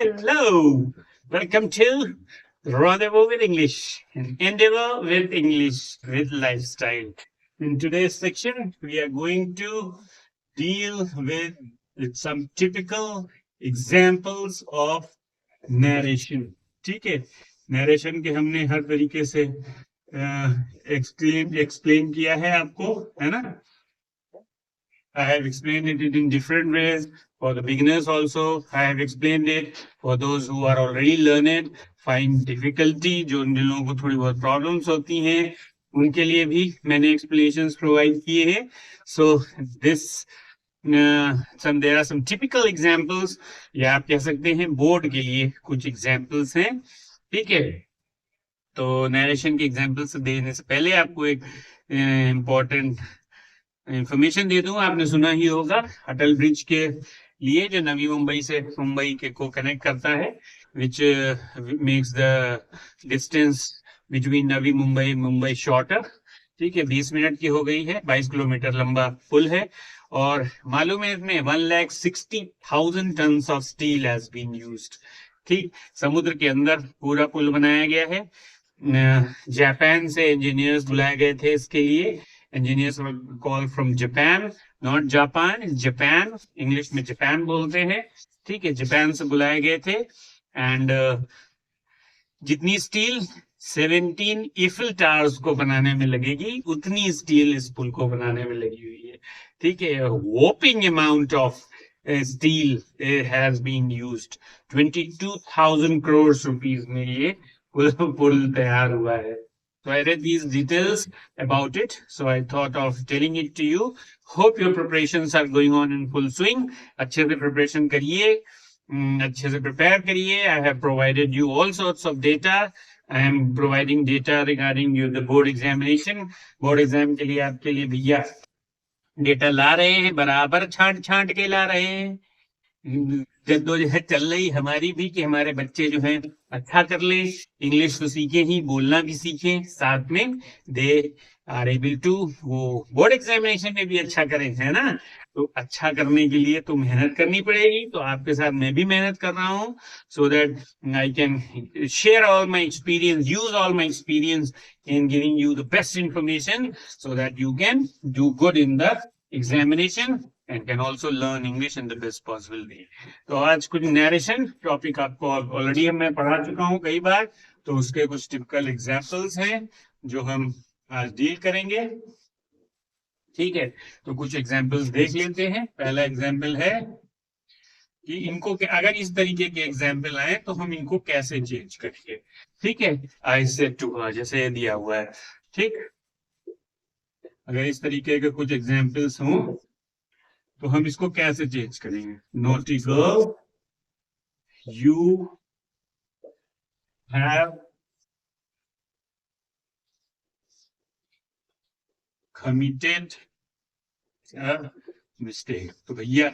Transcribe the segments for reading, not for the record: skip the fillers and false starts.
Hello, welcome to Rendezvous with English, an endeavor with English with lifestyle. In today's section, we are going to deal with some typical examples of narration. ठीक है, narration के हमने हर तरीके से explain किया है आपको, है ना? I have explained it in different ways. For the beginners also, I have explained it. For those who are already learned, find difficulty, जिन लोगों को थोड़ी बहुत problems होती हैं, उनके लिए भी मैंने explanations provide किए हैं. So this there are some typical examples, या आप कह सकते हैं बोर्ड के लिए कुछ examples हैं. ठीक है, तो narration के examples देने से पहले आपको एक important इंफॉर्मेशन दे दूं. आपने सुना ही होगा अटल ब्रिज के लिए, जो नवी मुंबई से मुंबई के को कनेक्ट करता है, which makes the distance between Navi Mumbai Mumbai shorter. ठीक है, 20 मिनट की हो गई है. 22 किलोमीटर लंबा पुल है, और मालूम है इसमें 1,60,000 ton of steel has been used. ठीक, समुद्र के अंदर पूरा पुल बनाया गया है. जापान से इंजीनियर्स बुलाए गए थे इसके लिए. Engineers were called from Japan, not Japan, Japan. English में Japan बोलते हैं. ठीक है, जापान से बुलाए गए थे. एंड जितनी स्टील 17 ईफिल टावर्स को बनाने में लगेगी, उतनी स्टील इस पुल को बनाने में लगी हुई है. ठीक है, whopping amount of steel has been used. 22,000 crores rupees में ये पुल तैयार हुआ है. So I read these details about it. So I thought of telling it to you. Hope your preparations are going on in full swing. अच्छे से preparation करिए, अच्छे से prepare करिए. I have provided you all sorts of data. I am providing data regarding the board examination. Board exam के लिए आपके लिए भैया data ला रहे हैं, बराबर छांट के ला रहे हैं. जद्दोजहद चल रही हमारी भी कि हमारे बच्चे जो हैं अच्छा कर ले, इंग्लिश तो सीखे ही, बोलना भी सीखे, साथ में दे आर एबल टू वो बोर्ड एग्जामिनेशन में भी अच्छा करें, है ना? तो अच्छा करने के लिए तो मेहनत करनी पड़ेगी. तो आपके साथ मैं भी मेहनत कर रहा हूँ, so that I can share all my experience, use all my experience in giving you the best information, so that you can do good in the examination and can also learn English in the best possible way. तो आज कुछ narration topic आपको already मैं पढ़ा चुका हूँ कई बार, तो उसके कुछ टिपिकल एग्जांपल्स हैं जो हम आज डील करेंगे. ठीक है, तो कुछ एग्जांपल्स देख लेते हैं. पहला एग्जांपल है कि इनको अगर इस तरीके के एग्जाम्पल आए तो हम इनको कैसे चेंज करेंगे. ठीक है, आई सेड टू हर, जैसे दिया हुआ है. ठीक, अगर इस तरीके के कुछ एग्जाम्पल्स हों तो हम इसको कैसे चेंज करेंगे. Naughty girl, you have committed a mistake. तो भैया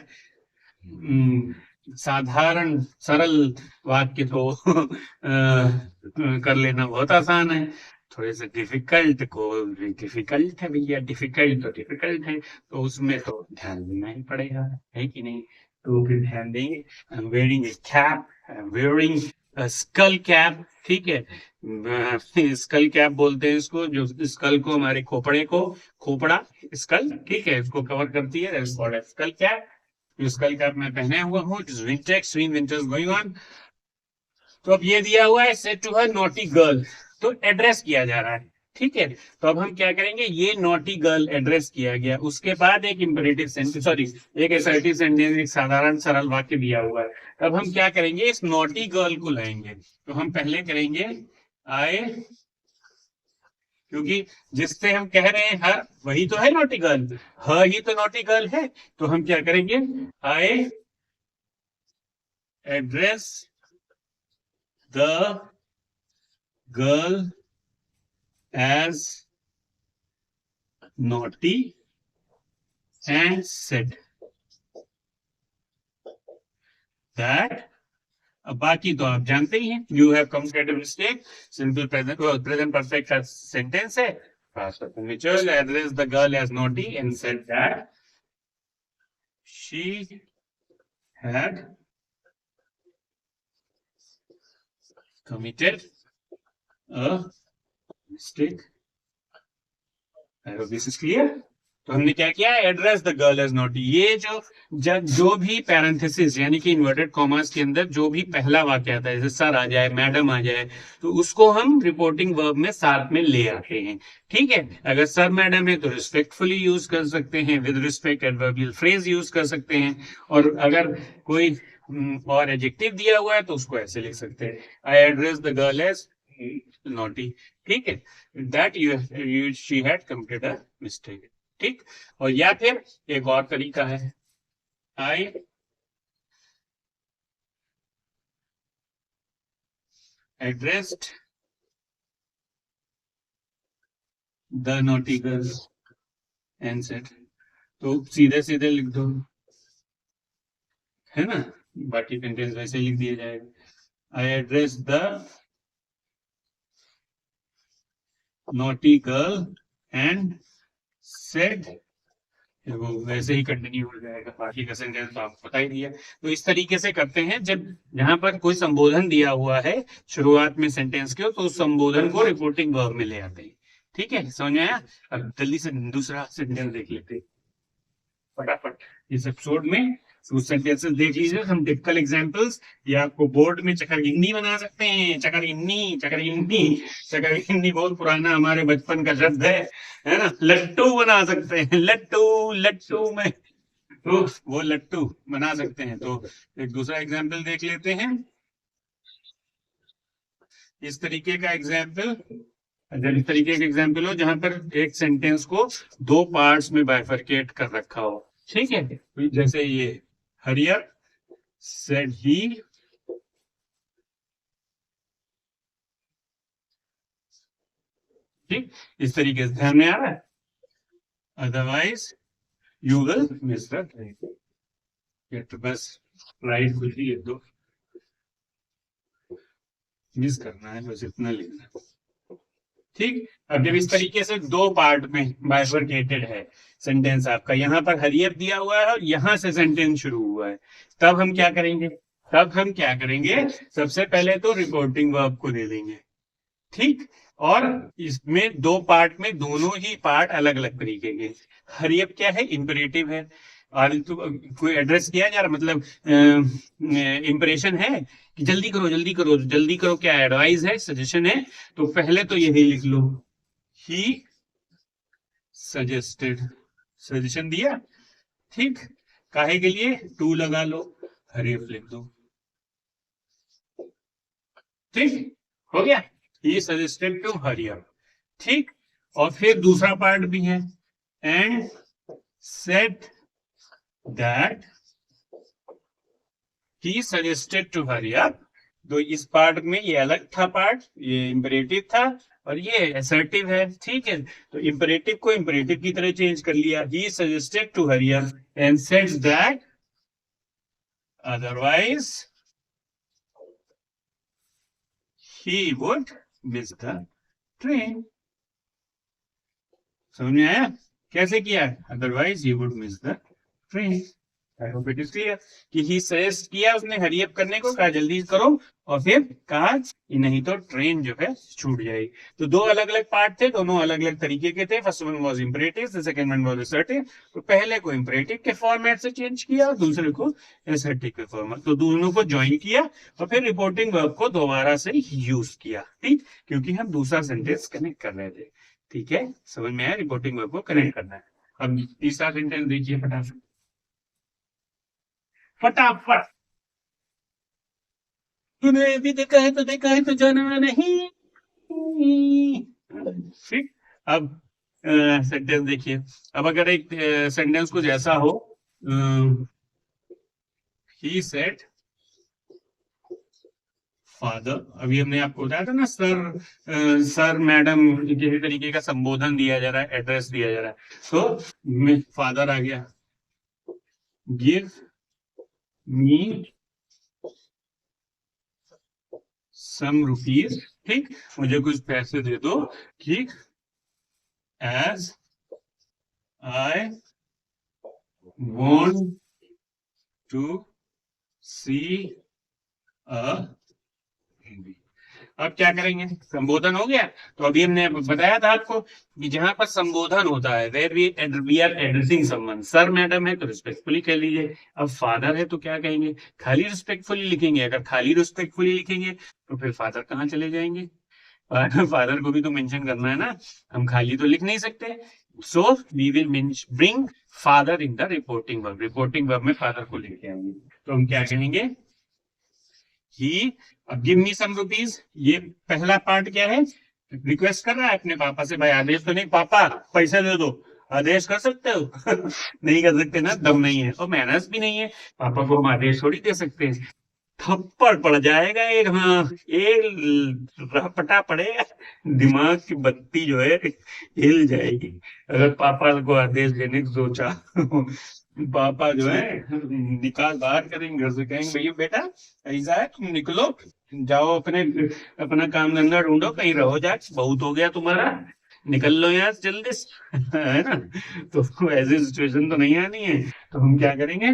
साधारण सरल वाक्य तो कर लेना बहुत आसान है. थोड़े से डिफिकल्ट को डिफिकल्ट है भैया, डिफिकल्ट तो डिफिकल्ट है, तो उसमें तो ध्यान देना ही पड़ेगा, है कि नहीं? तो फिर ध्यान देंगे. I am wearing A cap, I am wearing a school cap. ठीक है, स्कल कैप बोलते हैं इसको, जो स्कल को, हमारे खोपड़ा स्कल, ठीक है, इसको कवर करती है, स्कल कैप. स्कल कैप मैं पहने हुआ हूँ. It is winter, extreme winters going on. तो अब ये दिया हुआ है, said to her naughty girl, तो एड्रेस किया जा रहा है. ठीक है, तो अब हम क्या करेंगे, ये नॉटी गर्ल एड्रेस किया गया, उसके बाद एक इंपेरेटिव सेंटेंस, सॉरी एक असर्टिव सेंटेंस, एक साधारण सरल वाक्य दिया हुआ है. अब हम क्या करेंगे, इस नॉटी गर्ल को लाएंगे. तो हम पहले करेंगे आई, क्योंकि जिससे हम कह रहे हैं हर, वही तो है नॉटी गर्ल, हर ही तो नॉटी गर्ल है. तो हम क्या करेंगे, आई address the girl as naughty and said that. अब बाकी तो आप जानते ही हैं, you have committed a mistake, simple present perfect sentence है. Mitchell addressed the girl as naughty and said that she had committed a mistake. I hope this is clear. तो हमने क्या किया, address the girl as naughty. ये जो भी parenthesis यानी कि इन्वर्टेड कॉमास के अंदर जो भी पहला वाक्य आता है, जैसे सर आ जाए, मैडम आ जाए, तो उसको हम रिपोर्टिंग वर्ब में साथ में ले आते हैं। ठीक है, अगर सर मैडम है तो रिस्पेक्टफुली यूज कर सकते हैं, with respect adverbial phrase use कर सकते हैं, और अगर कोई और एडजेक्टिव दिया हुआ है तो उसको ऐसे लिख सकते हैं, I address the girl as naughty. ठीक है, that you she had committed a mistake. ठीक, और या फिर एक और तरीका है, I addressed the naughty girl and said, तो सीधे सीधे लिख दो, है ना, बाकी सेंटेंस वैसे लिख दिया जाएगा। आई address the naughty girl and said, वो वैसे ही कंटिन्यू हो जाएगा, बाकी का सेंटेंस तो आपको पता ही दिया। तो इस तरीके से करते हैं, जब जहां पर कोई संबोधन दिया हुआ है शुरुआत में सेंटेंस के, तो उस संबोधन को रिपोर्टिंग वर्ब में ले आते हैं। ठीक है, समझ में आया? अब जल्दी से दूसरा सेंटेंस देख लेते हैं फटाफट इस एपिसोड में। कुछ सेंटेंसेस देख लीजिए, हम टिपिकल एग्जांपल्स, ये आपको बोर्ड में चकरगिन्नी बना सकते हैं। चकरगिन्नी चकरगिन्नी चकरगिन्नी बहुत पुराना हमारे बचपन का शब्द है ना। लट्टू बना सकते हैं, लट्टू लट्टू में, तो वो लट्टू बना सकते हैं। तो एक दूसरा एग्जाम्पल देख लेते हैं, इस तरीके का एग्जाम्पल, जब इस तरीके का एग्जाम्पल हो जहां पर एक सेंटेंस को दो पार्ट्स में बाइफरकेट कर रखा हो। ठीक है, जैसे ये हरियर सेड ही, ठीक, इस तरीके से ध्यान में आ रहा है, otherwise you will miss the train. तो बस राइट कुछ ही लिख दो, मिस करना है बस इतना लिखना है। ठीक, अब जब इस तरीके से दो पार्ट में बाइफरकेटेड है सेंटेंस आपका, यहाँ पर हरियर दिया हुआ है और यहाँ से सेंटेंस शुरू हुआ है, तब हम क्या करेंगे, सबसे पहले तो रिपोर्टिंग वर्ब को दे देंगे। ठीक, और इसमें दो पार्ट में दोनों ही पार्ट अलग अलग तरीके के। हरियर क्या है, इंपरेटिव है, और तो कोई एड्रेस किया जा रहा, मतलब इंप्रेशन है कि जल्दी करो जल्दी करो जल्दी करो, क्या एडवाइस है, सजेशन है, तो पहले तो यही लिख लो, ही सजेस्टेड, सजेशन दिया। ठीक, काहे के लिए, टू लगा लो, हरियर लिख दो। ठीक, हो गया, ही सजेस्टेड टू हरियर। ठीक, और फिर दूसरा पार्ट भी है, and said that he suggested to hurry up. तो इस पार्ट में ये अलग था पार्ट, ये इंपरेटिव था और ये असर्टिव है। ठीक है, तो इंपरेटिव को इंपरेटिव की तरह चेंज कर लिया, he suggested to hurry up and said that otherwise he would miss the train. समझ में आया कैसे किया, otherwise he would miss the train. I hope it is clear कि ही सजेस्ट किया उसने हरी अप करने को, कहा जल्दी करो, और फिर कहा कि नहीं तो ट्रेन जो है छूट जाएगी। तो दो अलग अलग पार्ट थे, दोनों अलग अलग तरीके के थे। First one was imperative, the second one was assertive. तो पहले को इंपरेटिव के फॉर्मेट से चेंज किया और दूसरे को असर्टिव के फॉर्मेट, तो दोनों को ज्वाइन किया और फिर रिपोर्टिंग वर्ब को दोबारा से यूज किया। ठीक, क्योंकि हम दूसरा सेंटेंस कनेक्ट कर रहे थे। ठीक है, समझ में आया, रिपोर्टिंग वर्ब को कनेक्ट करना है। अब तीसरा सेंटेंस देखिए फटाफट फटाफट, तूने भी देखा है तो जाना नहीं। ठीक, अब सेंटेंस देखिए, अब अगर एक सेंटेंस कुछ ऐसा हो, ही सेड फादर, अभी हमने आपको बताया था ना, सर मैडम किसी तरीके का संबोधन दिया जा रहा है, एड्रेस दिया जा रहा है, तो फादर आ गया, गिव मी सम रुपीज, ठीक, मुझे कुछ पैसे दे दो। ठीक, as I want to see a movie. अब क्या करेंगे, संबोधन हो गया। तो अभी हमने बताया था आपको कि जहां पर संबोधन होता है, where we are addressing someone, sir madam है तो रिस्पेक्टफुली कह लीजिए। अब फादर है तो क्या कहेंगे, खाली रिस्पेक्टफुली लिखेंगे। अगर खाली रिस्पेक्टफुली लिखेंगे तो फिर फादर कहाँ चले जाएंगे, फादर को भी तो मेंशन करना है ना, हम खाली तो लिख नहीं सकते। So we will bring father in the reporting verb, reporting verb में फादर को लेके आएंगे। तो हम क्या कहेंगे, ही गिव मी सम रुपीज। ये पहला पार्ट क्या है, रिक्वेस्ट कर रहा है अपने पापा से, भाई आदेश तो नहीं, पापा पैसे दे दो, आदेश कर सकते हो नहीं कर सकते ना, दम नहीं है और मैनर्स भी नहीं है, पापा को हम आदेश थोड़ी दे सकते हैं। थप्पड़ पड़ जाएगा एक, हाँ एक रपटा पड़ेगा, दिमाग की बत्ती जो है हिल जाएगी अगर पापा को आदेश देने की सोचा पापा जो है निकाल बाहर करेंगे घर से, कहेंगे भैया बेटा ऐसा है तुम निकलो, जाओ अपना काम धंधा ढूंढो, कहीं रहो जा, बहुत हो गया तुम्हारा, निकल लो यहाँ से जल्दी से है ना। तो ऐसी सिचुएशन तो नहीं आनी है। तो हम क्या करेंगे,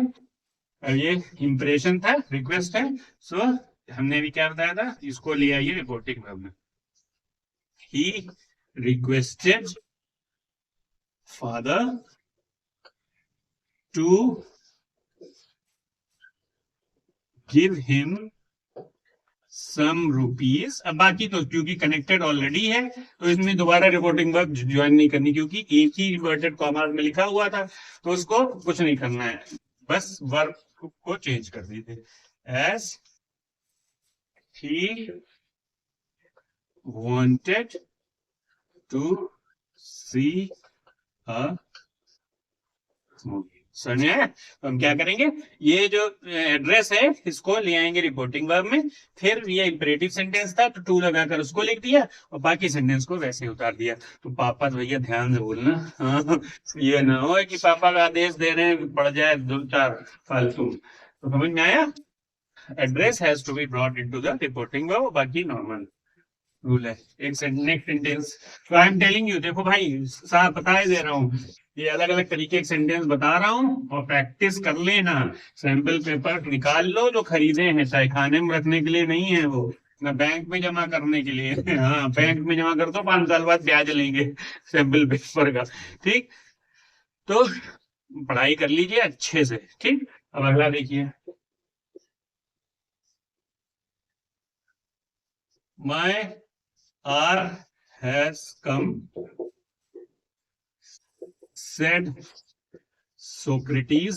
ये इंप्रेशन था, रिक्वेस्ट है। सो हमने भी क्या बताया था, इसको ले आइए रिपोर्टिंग वर्ब में। He requested father to give him some rupees. अब बाकी तो क्योंकि कनेक्टेड ऑलरेडी है तो इसमें दोबारा रिपोर्टिंग वर्ब ज्वाइन नहीं करनी, क्योंकि एक ही इन्वर्टेड कॉमास में लिखा हुआ था तो उसको कुछ नहीं करना है, बस वर्ब को चेंज कर दीजिए। As he wanted to see a movie. समझे? हम क्या करेंगे, ये जो एड्रेस है इसको ले आएंगे रिपोर्टिंग वर्ब में, फिर ये इंपरेटिव सेंटेंस था तो टू लगाकर उसको लिख दिया और बाकी सेंटेंस को वैसे ही उतार दिया। तो पापा तो भैया ध्यान से बोलना, हाँ ये ना हो कि पापा का आदेश दे रहे हैं पड़ जाए दो चार फालतू। तो समझ में आया, address has to be brought into the reporting verb, बाकी नॉर्मल रूल है। एक नेक्स्ट सेंटेंस, तो आई एम टेलिंग यू, देखो भाई साहब बता ही दे रहा हूँ, ये अलग अलग तरीके के सेंटेंस बता रहा हूँ और प्रैक्टिस कर लेना। सैंपल पेपर निकाल लो जो खरीदे हैं, चाहे खाने में रखने के लिए नहीं है वो, ना बैंक में जमा करने के लिए हाँ बैंक में जमा कर दो, 5 साल बाद ब्याज लेंगे सैंपल पेपर का, ठीक। तो पढ़ाई कर लीजिए अच्छे से, ठीक। अब अगला देखिए, my hour has come said Socrates.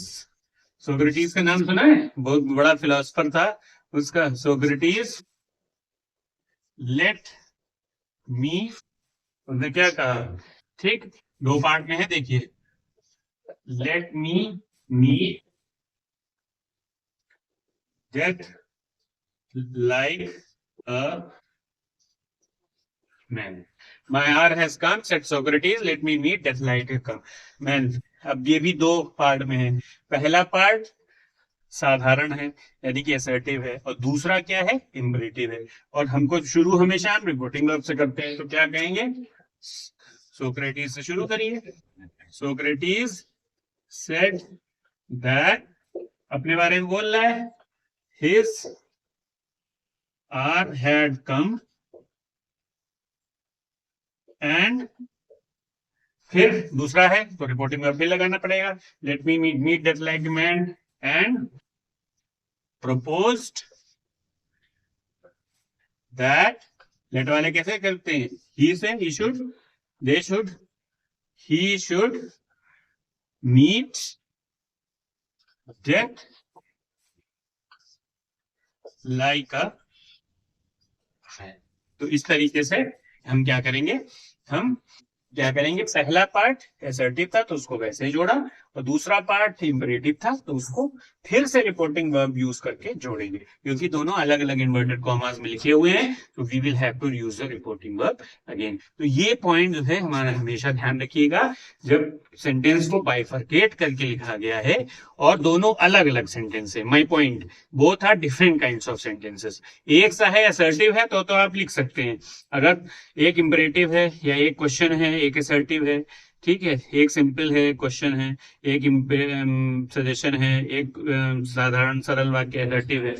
Socrates का नाम सुना है, बहुत बड़ा फिलोसफर था उसका, सोक्रेटिस। लेट मी, उसने क्या कहा, ठीक, दो पार्ट में है देखिए, let me meet death like a man. My hour has come, said Socrates, let me meet death like a man। अब ये भी दो पार्ट में है, पहला पार्ट साधारण है यानी कि असर्टिव है और दूसरा क्या है, इम्परेटिव है। और हमको शुरू हमेशा हम रिपोर्टिंग वर्ब से करते हैं, तो क्या कहेंगे, सोक्रेटिस से शुरू करिए। सोक्रेटिस सेड दैट, अपने बारे में बोल रहा है, his hour had come and फिर दूसरा है तो रिपोर्टिंग वर्ब भी लगाना पड़ेगा, let me meet that like man and proposed that. Let वाले कैसे करते हैं, ही से he should, they should, he should meet death like a. तो इस तरीके से हम क्या करेंगे, हम क्या करेंगे, पहला पार्ट असर्टिव था तो उसको वैसे ही जोड़ा और दूसरा पार्ट इंपरेटिव था तो उसको फिर से रिपोर्टिंग वर्ब यूज करके जोड़ेंगे, क्योंकि दोनों अलग अलग इन्वर्टेड कॉमास में लिखे हुए हैं तो we will have to use the reporting verb again. तो ये पॉइंट जो है हमारा हमेशा ध्यान रखिएगा जब सेंटेंस को बाइफरकेट करके लिखा गया है और दोनों अलग अलग सेंटेंस है। My point, both are different kinds of sentences. एक सा है असर्टिव है तो आप लिख सकते हैं, अगर एक इंपरेटिव है या एक क्वेश्चन है एक असर्टिव है, ठीक है, एक सिंपल है क्वेश्चन है, एक सजेशन है, एक साधारण सरल वाक्य असर्टिव है,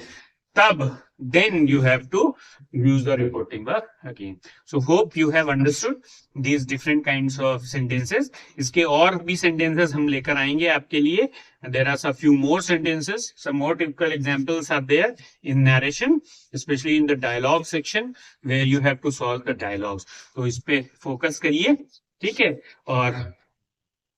तब then you have to use the reporting verb again. So hope you have understood these different kinds of sentences. इसके और भी sentences हम लेकर आएंगे आपके लिए. There are a few more sentences. Some more typical examples are there in narration, especially in the dialogue section where you have to solve the dialogues. तो इस पे focus करिए, ठीक है? और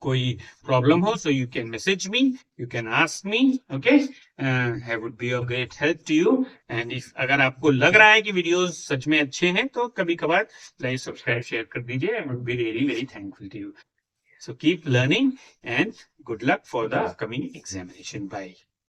कोई प्रॉब्लम हो so you can message me, you can ask me, okay? I would be of great help to you. And if अगर आपको लग रहा है कि वीडियोस सच में अच्छे हैं तो कभी कभार लाइक सब्सक्राइब शेयर कर दीजिए. I would be really very thankful to you. So keep learning and good luck for the upcoming examination. Bye.